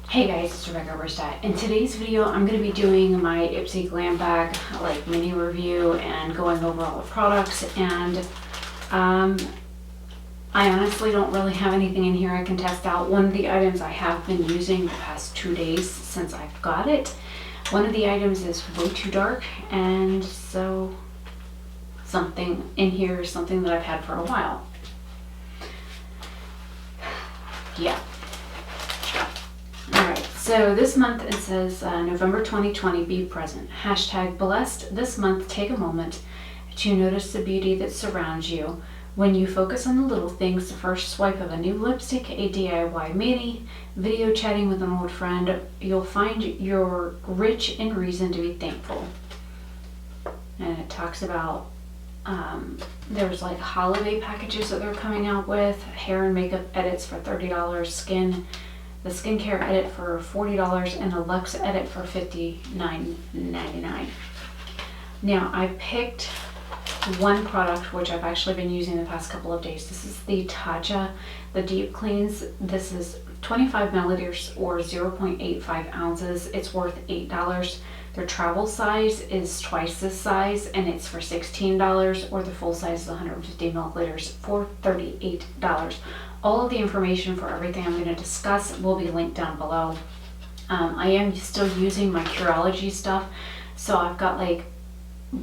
Hey guys, it's RebeccaLynOberstadt. In today's video, I'm going to be doing my Ipsy Glambag like mini review and going over all the products. And I honestly don't really have anything in here I can test out. One of the items I have been using the past 2 days since I've got it. One of the items is way too dark, and so something in here is something that I've had for a while. Yeah. Alright, so this month it says November 2020, be present. Hashtag blessed. This month, take a moment to notice the beauty that surrounds you. When you focus on the little things, the first swipe of a new lipstick, a DIY mani, video chatting with an old friend, you'll find you're rich in reason to be thankful. And it talks about there's like holiday packages that they're coming out with, hair and makeup edits for $30, the skincare edit for $40, and a luxe edit for $59.99. Now I picked one product which I've actually been using the past couple of days. This is the Tatcha, the deep cleans. This is 25 milliliters or 0.85 ounces. It's worth $8. Their travel size is twice this size, and it's for $16, or the full size is 150 milliliters for $38. All of the information for everything I'm going to discuss will be linked down below. I am still using my Curology stuff, so I've got like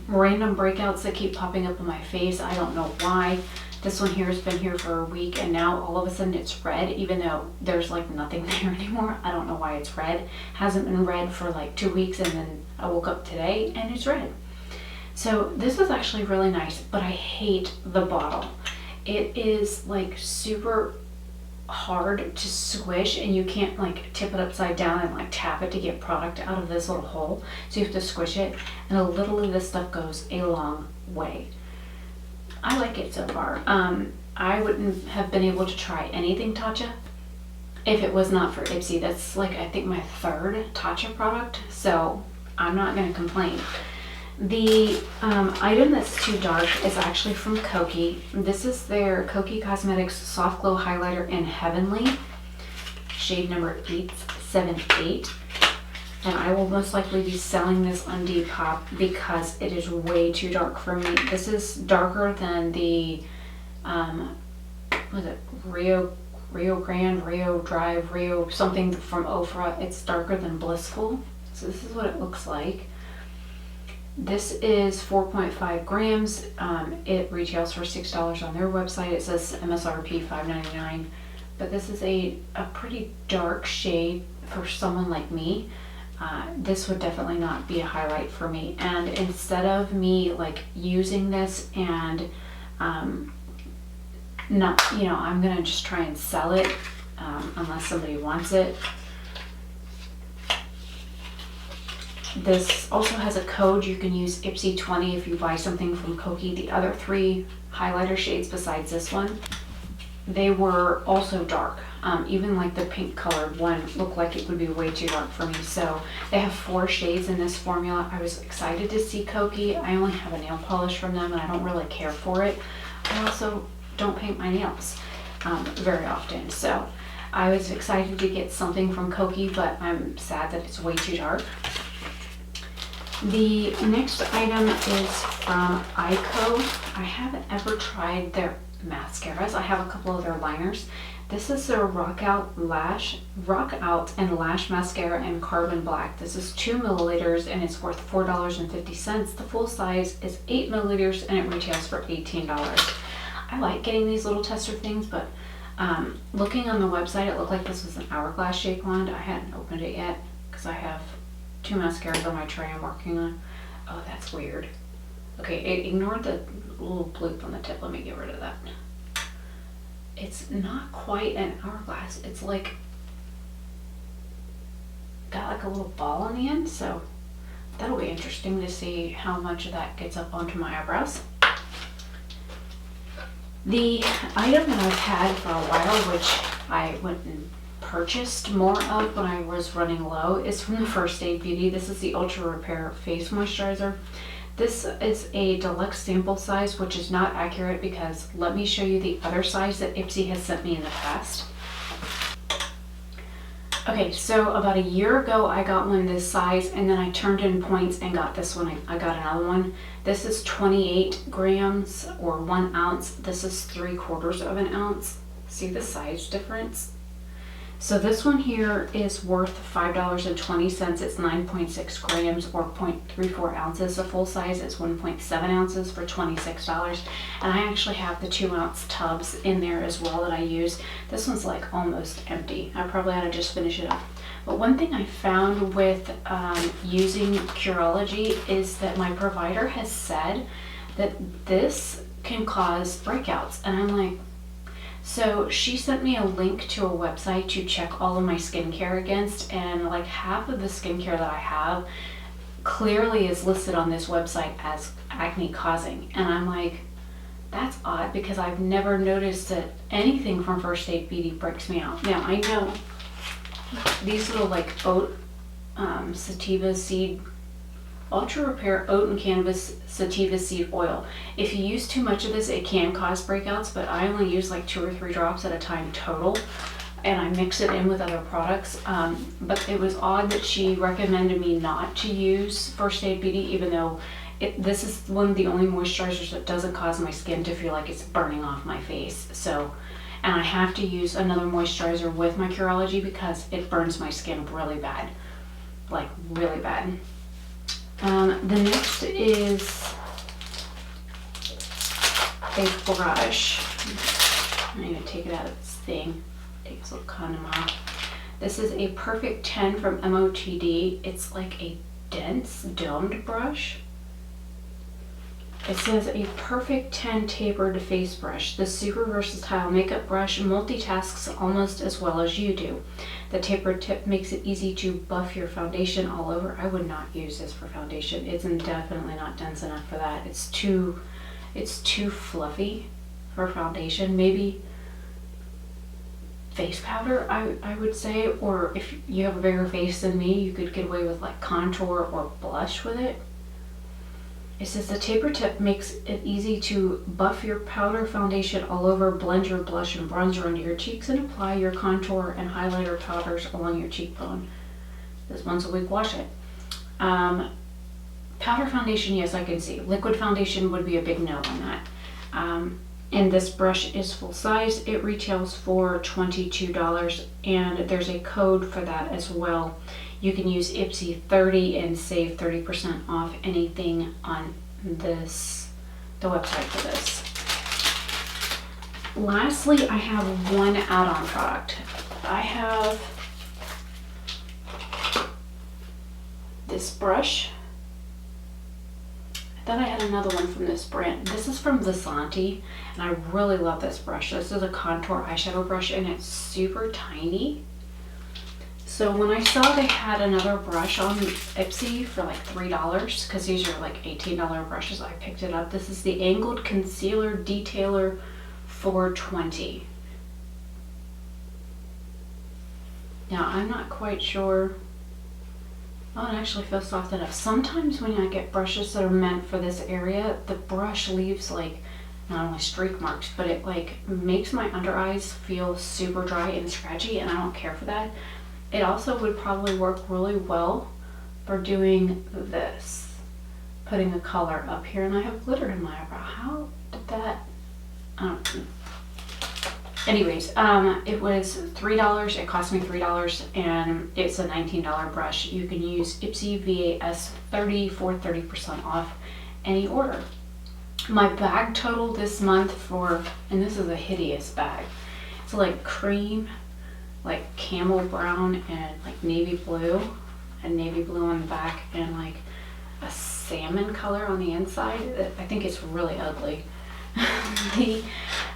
random breakouts that keep popping up on my face. I don't know why. This one here has been here for a week, and now all of a sudden it's red, even though there's like nothing there anymore. I don't know why it's red. Hasn't been red for like 2 weeks, and then I woke up today and it's red. So this is actually really nice, but I hate the bottle. It is like super hard to squish, and you can't like tip it upside down and like tap it to get product out of this little hole. So you have to squish it, and a little of this stuff goes a long way. I like it so far. I wouldn't have been able to try anything Tatcha if it was not for Ipsy. That's like I think my third Tatcha product, so I'm not going to complain. The item that's too dark is actually from Kokie. This is their Kokie Cosmetics Soft Glow Highlighter in Heavenly, shade number 878. And I will most likely be selling this on Depop because it is way too dark for me. This is darker than the, what is it, Rio Grande, Rio Drive, Rio something from Ofra. It's darker than Blissful. So this is what it looks like. This is 4.5 grams. It retails for $6 on their website. It says MSRP $5.99. But this is a pretty dark shade for someone like me. This would definitely not be a highlight for me. And instead of me like using this and not, you know, I'm gonna just try and sell it unless somebody wants it. This also has a code. You can use Ipsy20 if you buy something from Kokie. The other 3 highlighter shades besides this one, they were also dark. Even like the pink colored one looked like it would be way too dark for me. So they have 4 shades in this formula. I was excited to see Kokie. I only have a nail polish from them, and I don't really care for it. I also don't paint my nails very often. So I was excited to get something from Kokie, but I'm sad that it's way too dark. The next item is from Eyeko. I haven't ever tried their mascaras. I have a couple of their liners. This is their Rock Out and Lash Mascara in Carbon Black. This is 2 milliliters and it's worth $4.50. The full size is 8 milliliters and it retails for $18. I like getting these little tester things, but looking on the website, it looked like this was an hourglass shaped wand. I hadn't opened it yet because I have 2 mascaras on my tray I'm working on. Oh, that's weird. Okay, ignore the little bloop on the tip. Let me get rid of that. It's not quite an hourglass. It's like got like a little ball on the end, so that'll be interesting to see how much of that gets up onto my eyebrows. The item that I've had for a while, which I went and purchased more of when I was running low, is from the First Aid Beauty. This is the Ultra Repair Face Moisturizer. This is a deluxe sample size, which is not accurate because let me show you the other size that Ipsy has sent me in the past. Okay, so about a year ago, I got one this size, and then I turned in points and got this one. I got another one. This is 28 grams or 1 ounce. This is 3/4 of an ounce. See the size difference? So this one here is worth $5.20. It's 9.6 grams or 0.34 ounces. The full size is 1.7 ounces for $26. And I actually have the 2 ounce tubs in there as well that I use. This one's like almost empty. I probably ought to just finish it up. But one thing I found with using Curology is that my provider has said that this can cause breakouts. And I'm like, so she sent me a link to a website to check all of my skincare against, and like half of the skincare that I have clearly is listed on this website as acne causing. And I'm like, that's odd because I've never noticed that anything from First Aid Beauty breaks me out. Now I know these little like oat sativa seed Ultra Repair Oat and Cannabis Sativa Seed Oil. If you use too much of this, it can cause breakouts, but I only use like 2 or 3 drops at a time total, and I mix it in with other products. But it was odd that she recommended me not to use First Aid Beauty, even though this is one of the only moisturizers that doesn't cause my skin to feel like it's burning off my face. So, and I have to use another moisturizer with my Curology because it burns my skin really bad, like really bad. The next is a brush. I'm going to take it out of this thing. Take this little condom off. This is a Perfect 10 from MOTD. It's like a dense domed brush. It says a Perfect 10 tapered face brush. The super versatile makeup brush multitasks almost as well as you do. The tapered tip makes it easy to buff your foundation all over. I would not use this for foundation. It's definitely not dense enough for that. It's too fluffy for foundation. Maybe face powder, I would say, or if you have a bigger face than me, you could get away with like contour or blush with it. It says the taper tip makes it easy to buff your powder foundation all over, blend your blush and bronzer under your cheeks, and apply your contour and highlighter powders along your cheekbone. This once a week wash it. Powder foundation, yes, I can see. Liquid foundation would be a big no on that. And this brush is full size. It retails for $22, and there's a code for that as well. You can use Ipsy 30 and save 30% off anything on the website for this. Lastly, I have one add-on product. I have this brush. I thought I had another one from this brand. This is from Vasanti, and I really love this brush. This is a contour eyeshadow brush, and it's super tiny. So when I saw they had another brush on Ipsy for like $3, because these are like $18 brushes, I picked it up. This is the Angled Concealer Detailer 420. Now I'm not quite sure. Oh, it actually feels soft enough. Sometimes when I get brushes that are meant for this area, the brush leaves like not only streak marks, but it like makes my under eyes feel super dry and scratchy, and I don't care for that. It also would probably work really well for doing this, putting a color up here, and I have glitter in my eyebrow. How did that, I don't know. Anyways, it was $3, it cost me $3, and it's a $19 brush. You can use Ipsy VAS 30 for 30% off any order. My bag total this month for, and this is a hideous bag, it's like cream, like camel brown and like navy blue, and navy blue on the back, and like a salmon color on the inside. I think it's really ugly.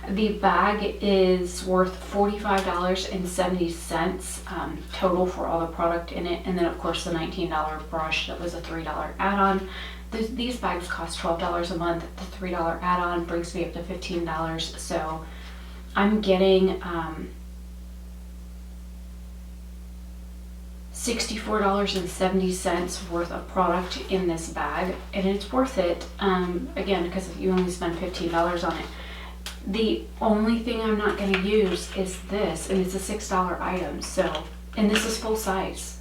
The bag is worth $45.70 total for all the product in it, and then of course the $19 brush that was a $3 add-on. These bags cost $12 a month. The $3 add-on brings me up to $15, so I'm getting $64.70 worth of product in this bag, and it's worth it, again, because you only spend $15 on it. The only thing I'm not going to use is this, and it's a $6 item, so and this is full size.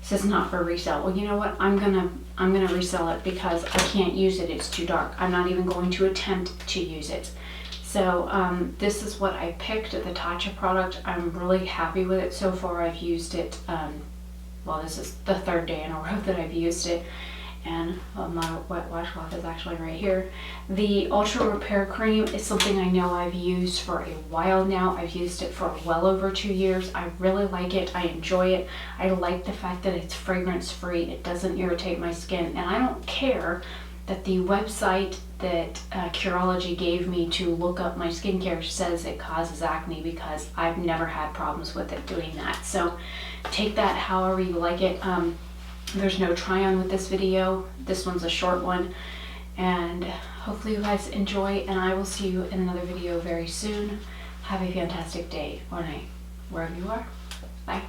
This is not for resale. Well, you know what? I'm gonna resell it because I can't use it. It's too dark. I'm not even going to attempt to use it. So this is what I picked, the Tatcha product. I'm really happy with it so far. I've used it, well, this is the 3rd day in a row that I've used it. And my wet washcloth is actually right here. The Ultra Repair Cream is something I know I've used for a while now. I've used it for well over 2 years. I really like it. I enjoy it. I like the fact that it's fragrance free. It doesn't irritate my skin. And I don't care that the website that Curology gave me to look up my skincare says it causes acne, because I've never had problems with it doing that. So take that however you like it. There's no try on with this video. This one's a short one, and hopefully you guys enjoy, and I will see you in another video very soon. Have a fantastic day or night, wherever you are. Bye.